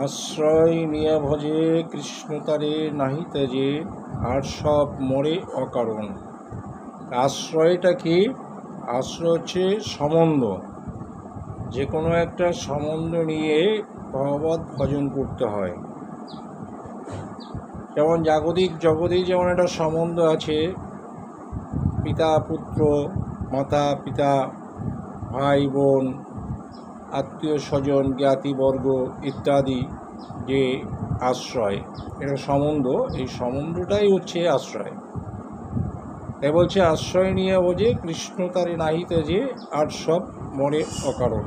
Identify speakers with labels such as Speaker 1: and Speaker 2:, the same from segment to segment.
Speaker 1: আশ্রয় নিয়ে ভজে কৃষ্ণ তারে নাহি তেজে, আর সব মরে অকারণ। আশ্রয়টা কি? আশ্রয় হচ্ছে সম্বন্ধ। যে কোনো একটা সম্বন্ধ নিয়ে ভগবত ভজন করতে হয়। যেমন জাগতিক জগতে যেমন একটা সম্বন্ধ আছে, পিতা পুত্র, মাতা পিতা, ভাই বোন, আত্মীয় স্বজন, জ্ঞাতিবর্গ ইত্যাদি যে আশ্রয়, এটা সম্বন্ধ। এই সম্বন্ধটাই হচ্ছে আশ্রয়। তাই বলছে আশ্রয় নিয়ে বোঝে কৃষ্ণ তারে নাহি তেজে, আর সব মরে অকারণ।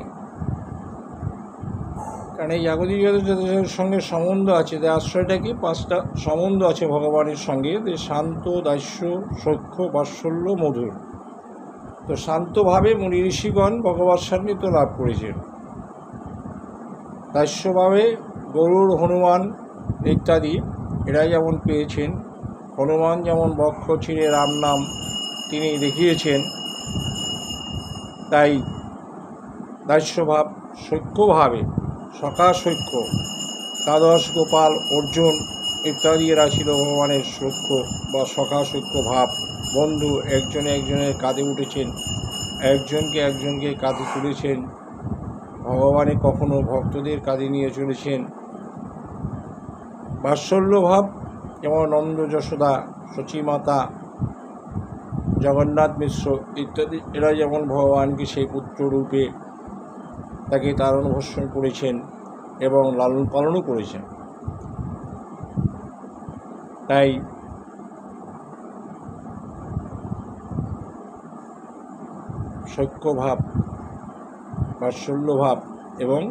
Speaker 1: কারণ এই জাগতিক যাদের সঙ্গে সম্বন্ধ আছে, যে আশ্রয়টা কি? 5টা সম্বন্ধ আছে ভগবানের সঙ্গে, যে শান্ত, দাস্য, সখ্য, বাৎসল্য, মধুর। তো শান্তভাবে মুনি ঋষিগণ ভগবৎ সান্নিধ্য লাভ করেছেন। দাস্যভাবে গরুড়, হনুমান ইত্যাদি এরা যেমন পেয়েছেন। হনুমান যেমন বক্ষ ছিঁড়ে রাম নাম তিনি দেখিয়েছেন, তাই দাস্যভাব। সখ্যভাবে সখা সখ্য, দ্বাদশ গোপাল, অর্জুন ইত্যাদি এরা ছিল ভগবানের সখ্য বা সখা সখ্য ভাব। বন্ধু, একজনে একজনের কাঁধে উঠেছেন, একজনকে কাঁধে তুলেছেন। ভগবানে কখনো ভক্তদের কাঁধে নিয়ে চলেছেন। বাৎসল্য ভাব, যেমন নন্দ, যশোদা, শচীমাতা, জগন্নাথ মিশ্র ইত্যাদি এরা যেমন ভগবানকে সেই পুত্ররূপে তাকে তারণ ভর্ষণ করেছেন এবং লালন পালনও করেছেন। তাই সখ্যভাব, বাৎসল্যভাব এবং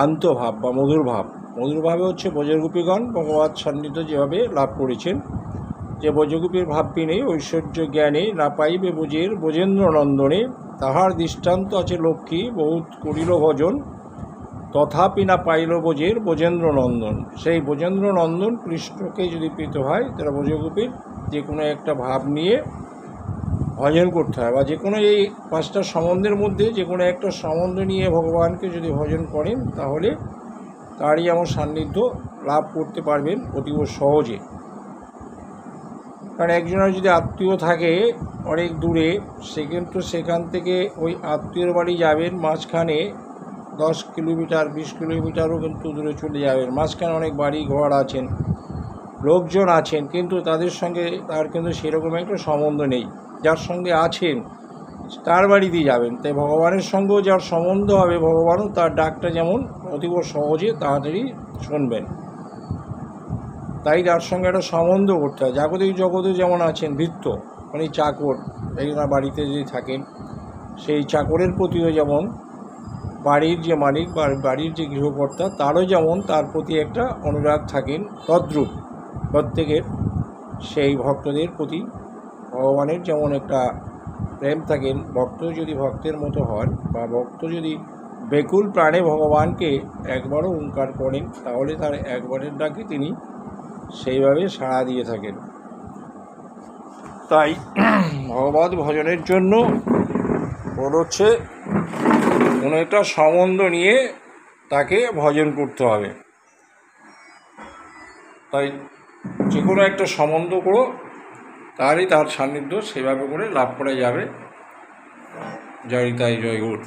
Speaker 1: আন্তভাব বা মধুরভাব। মধুরভাবে হচ্ছে ব্রজগোপীগণ ভগবৎ সান্নিধ্য যেভাবে লাভ করেছেন, যে ব্রজগোপীর ভাবপি নেই ঐশ্বর্য জ্ঞানে, না পাইবে ব্রজেন্দ্র নন্দনে। তাহার দৃষ্টান্ত আছে লক্ষ্মী, বহুত করিল ভজন, তথাপি না পাইল ব্রজেন্দ্র নন্দন। সেই ব্রজেন্দ্র নন্দন কৃষ্ণকে যদি পেতে হয়, তারা ব্রজগোপীর যে কোনো একটা ভাব নিয়ে ভজন করতে হয়, বা যে কোনো এই 5টা সম্বন্ধের মধ্যে যে কোনো একটা সম্বন্ধ নিয়ে ভগবানকে যদি ভজন করেন, তাহলে তারই আমার সান্নিধ্য লাভ করতে পারবেন অতীব সহজে। কারণ একজনের যদি আত্মীয় থাকে অনেক দূরে, সে কিন্তু সেখান থেকে ওই আত্মীয়র বাড়ি যাবেন, মাঝখানে 10 কিলোমিটার 20 কিলোমিটারও কিন্তু দূরে চলে যাবেন। মাঝখানে অনেক বাড়ি ঘর আছেন, লোকজন আছেন, কিন্তু তাদের সঙ্গে তার কিন্তু সেরকম একটা সম্বন্ধ নেই। যার সঙ্গে আছেন তার বাড়িতেই যাবেন। তাই ভগবানের সঙ্গেও যার সম্বন্ধ হবে, ভগবানও তার ডাকটা যেমন অতীব সহজে তাড়াতাড়ি শুনবেন। তাই তার সঙ্গে একটা সম্বন্ধ করতে হয়। জাগতিক জগতে যেমন আছেন ভৃত্য, মানে চাকর, একজনের বাড়িতে যদি থাকেন, সেই চাকরের প্রতিও যেমন বাড়ির যে মালিক বা বাড়ির যে গৃহকর্তা, তারও যেমন তার প্রতি একটা অনুরাগ থাকেন, তদ্রূপ প্রত্যেকের সেই ভক্তদের প্রতি ভগবানের যেমন একটা প্রেম থাকেন। ভক্ত যদি ভক্তের মতো হন, বা ভক্ত যদি বেকুল প্রাণে ভগবানকে একবারও হুঙ্কার করেন, তাহলে তার একবারের ডাকে তিনি সেইভাবে সাড়া দিয়ে থাকেন। তাই ভগবত ভজনের জন্য হচ্ছে কোনো একটা সম্বন্ধ নিয়ে তাকে ভজন করতে হবে। তাই যে কোনো একটা সম্বন্ধ করো, তারই তার সান্নিধ্য সেভাবে করে লাভ করা যাবে। জয় তাই জয় গুরু।